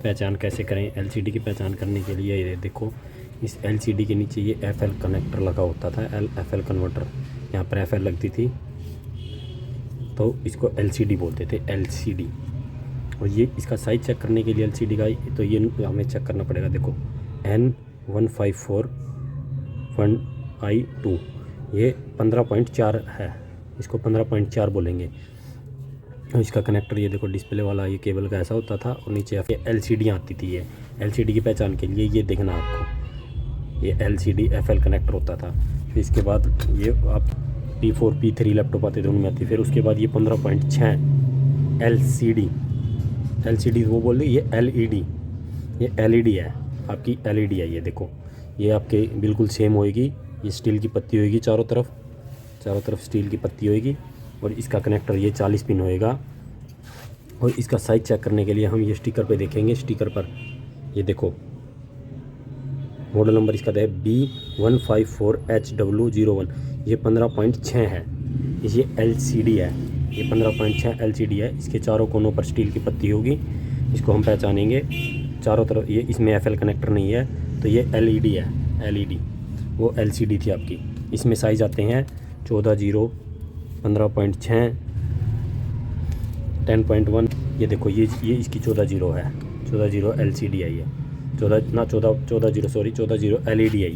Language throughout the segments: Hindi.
पहचान कैसे करें एलसीडी की पहचान करने के लिए ये देखो, इस एलसीडी के नीचे ये एफएल कनेक्टर लगा होता था, एफएल कन्वर्टर, यहाँ पर एफएल लगती थी तो इसको एलसीडी बोलते थे, एलसीडी। और ये इसका साइज़ चेक करने के लिए एलसीडी का, तो ये हमें चेक करना पड़ेगा। देखो N1541I2, ये 15.4 है, इसको 15.4 बोलेंगे। और इसका कनेक्टर ये देखो, डिस्प्ले वाला ये केबल का ऐसा होता था और नीचे एलसीडी आती थी। ये एलसीडी की पहचान के लिए ये देखना आपको, ये एलसीडी एफएल कनेक्टर होता था। फिर इसके बाद ये आप P4 P3 लैपटॉप आते थे उनमें आती। फिर उसके बाद ये 15.6 एलसीडी वो बोल रही, ये एलईडी, ये एलईडी है, आपकी एलईडी है। ये देखो, ये आपके बिल्कुल सेम होएगी, ये स्टील की पत्ती होएगी, चारों तरफ स्टील की पत्ती होएगी। और इसका कनेक्टर ये 40 पिन होएगा। और इसका साइज़ चेक करने के लिए हम ये स्टिकर पे देखेंगे। स्टिकर पर ये देखो, मॉडल नंबर इसका है B154HW01, ये 15.6 है। ये एलसीडी है, ये 15.6 एलसीडी है। इसके चारों कोनों पर स्टील की पत्ती होगी, इसको हम पहचानेंगे चारों तरफ। ये इसमें एफएल कनेक्टर नहीं है, तो ये एलईडी है, एलईडी। वो एलसीडी थी आपकी। इसमें साइज़ आते हैं 14-0, 15.6, 10.1। ये देखो, ये इसकी 14-0 है, 14-0 एलसीडी है। ये 14-0 एलईडी है।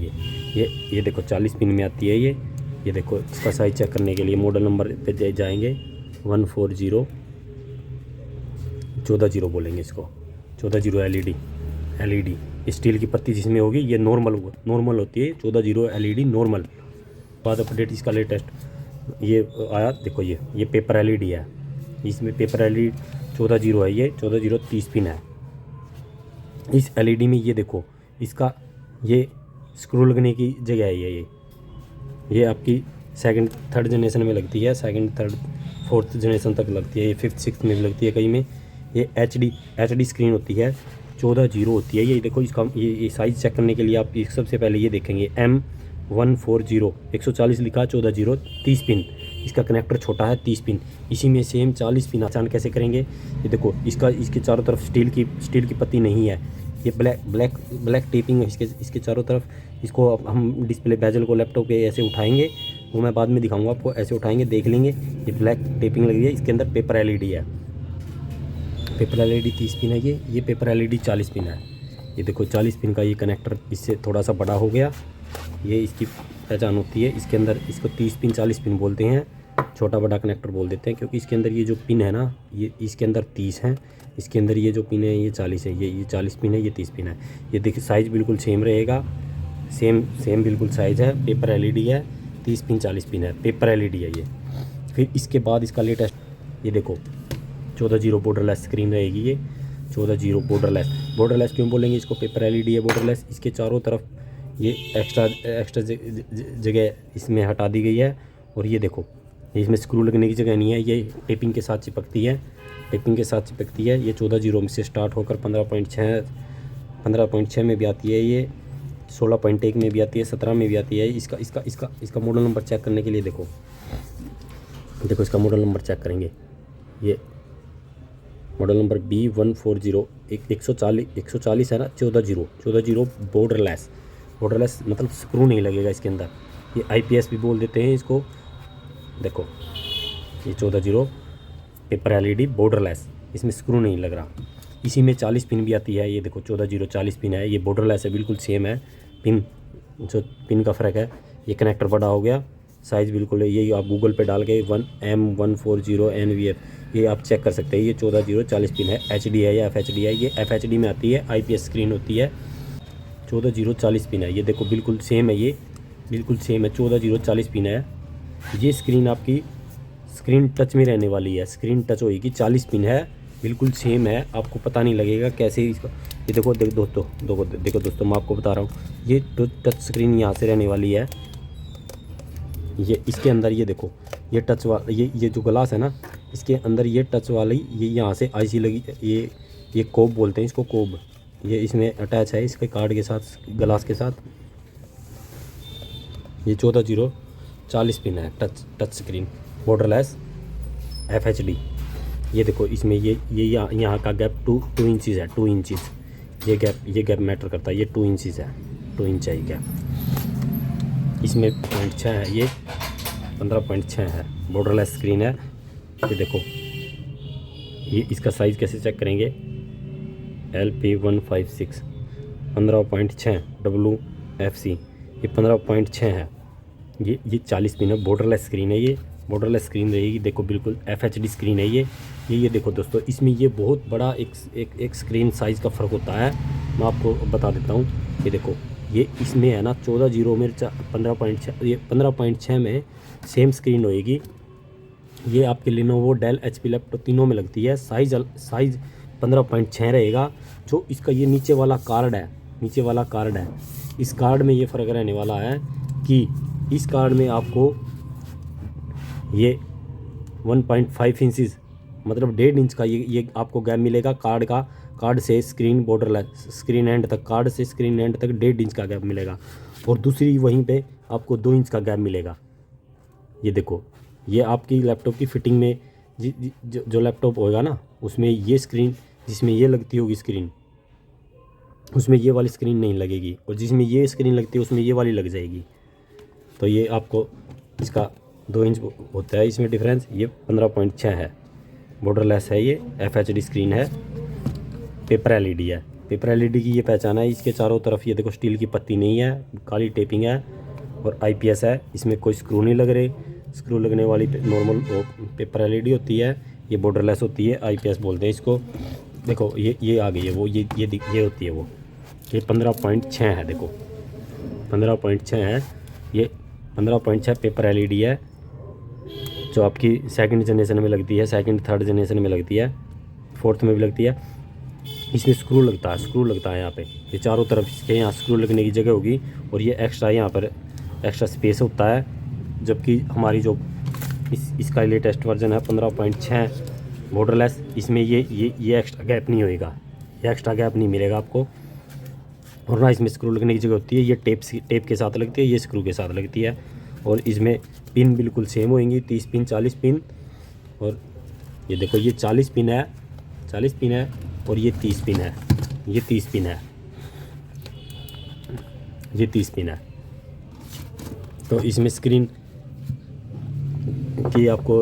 ये देखो 40 पिन में आती है ये देखो। इसका साइज़ चेक करने के लिए मॉडल नंबर पे जाएंगे, 140 14-0 बोलेंगे इसको, 14-0 एलईडी। स्टील की पत्ती जिसमें होगी ये नॉर्मल होती है, 14-0 एलईडी नॉर्मल। बाद अपडेट इसका लेटेस्ट ये आया, देखो ये पेपर एलईडी है। इसमें पेपर एलईडी 14-0 है, ये 14-0 30 पिन है। इस एलईडी में ये देखो, इसका ये स्क्रू लगने की जगह है। ये आपकी सेकंड थर्ड जनरेशन में लगती है, सेकंड थर्ड फोर्थ जनरेशन तक लगती है। ये 5th 6th में भी लगती है कहीं में। ये एचडी स्क्रीन होती है, 14-0 होती है। ये देखो, इसका ये साइज़ चेक करने के लिए आप सबसे पहले ये देखेंगे, M140 140 लिखा, 14-0 30 पिन। इसका कनेक्टर छोटा है, 30 पिन। इसी में सेम 40 पिन। पहचान कैसे करेंगे, ये देखो, इसके चारों तरफ स्टील की पत्ती नहीं है, ये ब्लैक टेपिंग है इसके चारों तरफ। इसको हम डिस्प्ले बेजल को लैपटॉप पे ऐसे उठाएंगे, वो मैं बाद में दिखाऊंगा आपको। ऐसे उठाएंगे, देख लेंगे, ये ब्लैक टेपिंग लगी है। इसके अंदर पेपर एलईडी है, पेपर एलईडी 30 पिन है। ये पेपर एलईडी 40 पिन है। ये देखो 40 पिन का ये कनेक्टर इससे थोड़ा सा बड़ा हो गया, ये इसकी पहचान होती है। इसके अंदर इसको 30 पिन 40 पिन बोलते हैं, छोटा बड़ा कनेक्टर बोल देते हैं, क्योंकि इसके अंदर ये जो पिन है ना, ये इसके अंदर 30 हैं, इसके अंदर ये जो पिन है ये 40 है। ये 40 पिन है, ये 30 पिन है। ये देखिए साइज़ बिल्कुल सेम रहेगा, सेम बिल्कुल साइज़ है। पेपर एलईडी है, 30 पिन 40 पिन है, पेपर एलईडी है ये। फिर इसके बाद इसका लेटेस्ट ये देखो, 14-0 बॉर्डरलेस स्क्रीन रहेगी। ये 14-0 बॉर्डरलेस क्यों बोलेंगे इसको, पेपर एलईडी है, बॉर्डरलेस। इसके चारों तरफ ये एक्स्ट्रा जगह इसमें हटा दी गई है। और ये देखो, इसमें स्क्रू लगने की जगह नहीं है, ये टेपिंग के साथ चिपकती है, ये 14-0 से स्टार्ट होकर 15.6 में भी आती है, ये 16.1 में भी आती है, 17 में भी आती है। इसका मॉडल नंबर चेक करने के लिए देखो, इसका मॉडल नंबर चेक करेंगे। ये मॉडल नंबर B140 140 है ना, 14-0 बॉर्डरलेस मतलब स्क्रू नहीं लगेगा इसके अंदर। ये IPS भी बोल देते हैं इसको। देखो, ये 14-0 पेपर एलईडी बॉर्डरलेस, इसमें स्क्रू नहीं लग रहा। इसी में 40 पिन भी आती है। ये देखो 14-0 40 पिन है, ये बॉर्डरलेस है, बिल्कुल सेम है। पिन का फ़र्क है। ये कनेक्टर बड़ा हो गया, साइज़ बिल्कुल है। ये आप गूगल पे डाल के M140 NVF ये आप चेक कर सकते हैं। ये 14-0 40 पिन है, HD है या FHD है। ये FHD में आती है, IPS स्क्रीन होती है। 14-0 40 पिन है, ये देखो बिल्कुल सेम है, ये बिल्कुल सेम है, 14-0 40 पिन है। ये स्क्रीन आपकी स्क्रीन टच में रहने वाली है, स्क्रीन टच होएगी, 40 पिन है, बिल्कुल सेम है। आपको पता नहीं लगेगा कैसे इसका। ये देखो दोस्तों मैं आपको बता रहा हूँ, ये टच स्क्रीन यहाँ से रहने वाली है। ये इसके अंदर ये देखो, ये टच वाला ये जो ग्लास है ना, इसके अंदर ये टच वाली ये यहाँ से IC लगी, ये कोब बोलते हैं इसको, कोब। ये इसमें अटैच है इसके कार्ड के साथ, ग्लास के साथ। ये 14-0 40 पिन है, टच स्क्रीन बॉर्डरलेस FHD। ये देखो इसमें ये यहाँ का गैप 2 इंचज़ है, 2 इंचज़। ये गैप मैटर करता है, ये 2 इंचज़ है, 2 इंच है ये गैप। इसमें 0.6 है, ये 15.6 है। बॉर्डरलेस स्क्रीन है। ये देखो ये इसका साइज़ कैसे चेक करेंगे, LP156 15.6 WFC, ये 15.6 है। ये 40 पिन है। बॉर्डरलेस स्क्रीन है, ये बॉर्डरलेस स्क्रीन रहेगी। देखो बिल्कुल FHD स्क्रीन है ये देखो दोस्तों, इसमें ये बहुत बड़ा एक स्क्रीन साइज़ का फ़र्क होता है। मैं आपको बता देता हूँ। ये देखो ये इसमें है ना 14:0 में 15.6, ये 15.6 में सेम स्क्रीन होएगी। ये आपके Lenovo, डेल, HP लैपटॉप तीनों में लगती है। साइज़ 15.6 रहेगा। जो इसका ये नीचे वाला कार्ड है, इस कार्ड में ये फ़र्क रहने वाला है कि इस कार्ड में आपको ये 1.5 इंचज़ मतलब 1.5 इंच का ये आपको गैप मिलेगा। कार्ड से स्क्रीन बॉर्डरलेस स्क्रीन एंड तक, कार्ड से स्क्रीन एंड तक 1.5 इंच का गैप मिलेगा। और दूसरी वहीं पे आपको 2 इंच का गैप मिलेगा। ये देखो ये आपकी लैपटॉप की फिटिंग में जो लैपटॉप होएगा ना, उसमें ये स्क्रीन जिसमें ये लगती होगी स्क्रीन, उसमें ये वाली स्क्रीन नहीं लगेगी, और जिसमें ये स्क्रीन लगती है उसमें ये वाली लग जाएगी। तो ये आपको इसका 2 इंच होता है इसमें डिफरेंस। ये 15.6 है। बॉर्डरलेस है, ये FHD स्क्रीन है, पेपर LED है। पेपर LED की ये पहचान है, इसके चारों तरफ ये देखो स्टील की पत्ती नहीं है, काली टेपिंग है और IPS है। इसमें कोई स्क्रू नहीं लग रहे। स्क्रू लगने वाली नॉर्मल पेपर LED होती है, ये बॉर्डरलेस होती है, IPS बोलते हैं इसको। देखो ये आ गई है वो, ये होती है वो। ये 15.6 है, देखो 15.6 है। ये 15.6 पेपर LED है, जो आपकी सेकंड जनरेशन में लगती है, सेकंड थर्ड जनरेशन में लगती है, फोर्थ में भी लगती है। इसमें स्क्रू लगता है यहाँ पे। ये चारों तरफ इसके यहाँ स्क्रू लगने की जगह होगी, और ये एक्स्ट्रा यहाँ पर एक्स्ट्रा स्पेस होता है। जबकि हमारी जो इसका लेटेस्ट वर्जन है 15.6 बॉर्डरलेस, इसमें ये एक्स्ट्रा गैप नहीं होएगा, ये एक्स्ट्रा गैप नहीं मिलेगा आपको। और ना इसमें स्क्रू लगने की जगह होती है, ये टेप के साथ लगती है, ये स्क्रू के साथ लगती है। और इसमें पिन बिल्कुल सेम होएंगी, 30 पिन 40 पिन। और ये देखो ये 40 पिन है, 40 पिन है, और ये 30 पिन है, ये 30 पिन है, ये 30 पिन है। तो इसमें स्क्रीन की आपको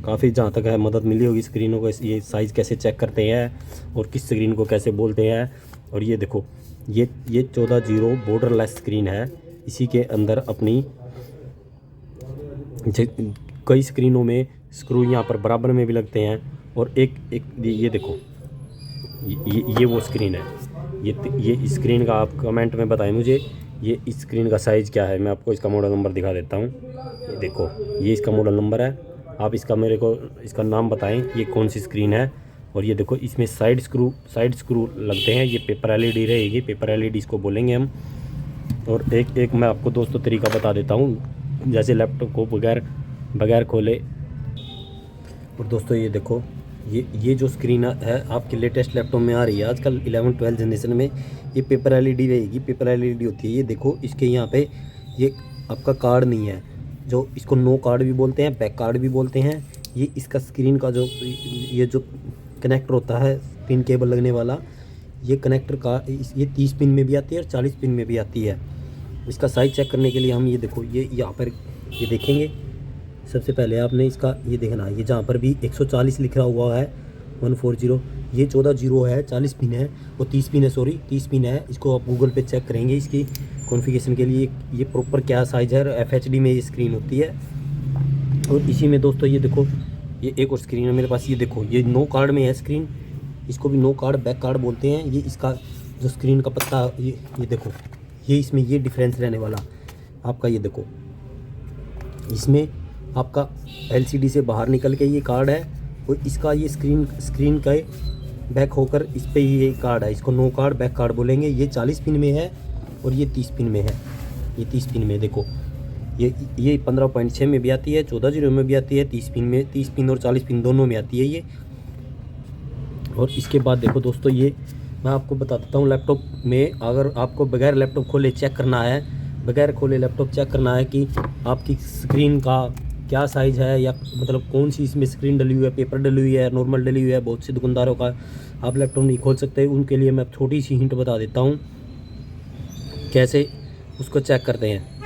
काफ़ी जहाँ तक है मदद मिली होगी। स्क्रीनों को ये साइज़ कैसे चेक करते हैं और किस स्क्रीन को कैसे बोलते हैं। और ये देखो ये 14:0 बॉर्डरलेस स्क्रीन है। इसी के अंदर अपनी कई स्क्रीनों में स्क्रू यहाँ पर बराबर में भी लगते हैं। और एक ये देखो ये वो स्क्रीन है। ये स्क्रीन का आप कमेंट में बताएं मुझे, ये इस स्क्रीन का साइज़ क्या है। मैं आपको इसका मॉडल नंबर दिखा देता हूँ। ये देखो ये इसका मॉडल नंबर है। आप इसका मेरे को इसका नाम बताएं, ये कौन सी स्क्रीन है। और ये देखो इसमें साइड स्क्रू लगते हैं। ये पेपर LED रहेगी, पेपर LED इसको बोलेंगे हम। और एक मैं आपको दोस्तों तरीका बता देता हूँ, जैसे लैपटॉप को बगैर खोले। और दोस्तों ये देखो ये जो स्क्रीन है आपके लेटेस्ट लैपटॉप में आ रही है आजकल 11-12 जनरेशन में, ये पेपर LED रहेगी, पेपर LED होती है। ये देखो इसके यहाँ पे ये आपका कार्ड नहीं है, जो इसको नो कार्ड भी बोलते हैं, बैक कार्ड भी बोलते हैं। ये इसका स्क्रीन का ये जो कनेक्टर होता है पिन केबल लगने वाला, ये कनेक्टर का ये 30 पिन में भी आती है और 40 पिन में भी आती है। इसका साइज़ चेक करने के लिए हम ये देखो ये यहाँ पर ये देखेंगे। सबसे पहले आपने इसका ये देखना, ये जहाँ पर भी 140 लिखा हुआ है 140, ये 14:0 है, 40 पिन है, वो 30 पिन है, सॉरी 30 पिन है। इसको आप गूगल पे चेक करेंगे इसकी कॉन्फ़िगरेशन के लिए ये प्रॉपर क्या साइज़ है। FHD में ये स्क्रीन होती है। और इसी में दोस्तों ये देखो ये एक और स्क्रीन है मेरे पास। ये देखो ये नो कार्ड में है स्क्रीन, इसको भी नो कार्ड बैक कार्ड बोलते हैं। ये इसका जो स्क्रीन का पत्ता ये देखो ये इसमें ये डिफरेंस रहने वाला आपका। ये देखो इसमें आपका LCD से बाहर निकल के ये कार्ड है, और इसका ये स्क्रीन का बैक होकर इस पे ये कार्ड है। इसको नो कार्ड बैक कार्ड बोलेंगे। ये 40 पिन में है और ये 30 पिन में है। ये 30 पिन में देखो ये 15.6 में भी आती है, 14:0 में भी आती है, 30 पिन में, 30 पिन और 40 पिन दोनों में आती है ये। और इसके बाद देखो दोस्तों ये मैं आपको बता देता हूँ, लैपटॉप में अगर आपको बगैर लैपटॉप खोले चेक करना है, बगैर खोले लैपटॉप चेक करना है कि आपकी स्क्रीन का क्या साइज़ है, या मतलब कौन सी इसमें स्क्रीन डली हुई है, पेपर डली हुई है, नॉर्मल डली हुई है। बहुत से दुकानदारों का आप लैपटॉप नहीं खोल सकते, उनके लिए मैं छोटी सी हिंट बता देता हूँ कैसे उसको चेक करते हैं।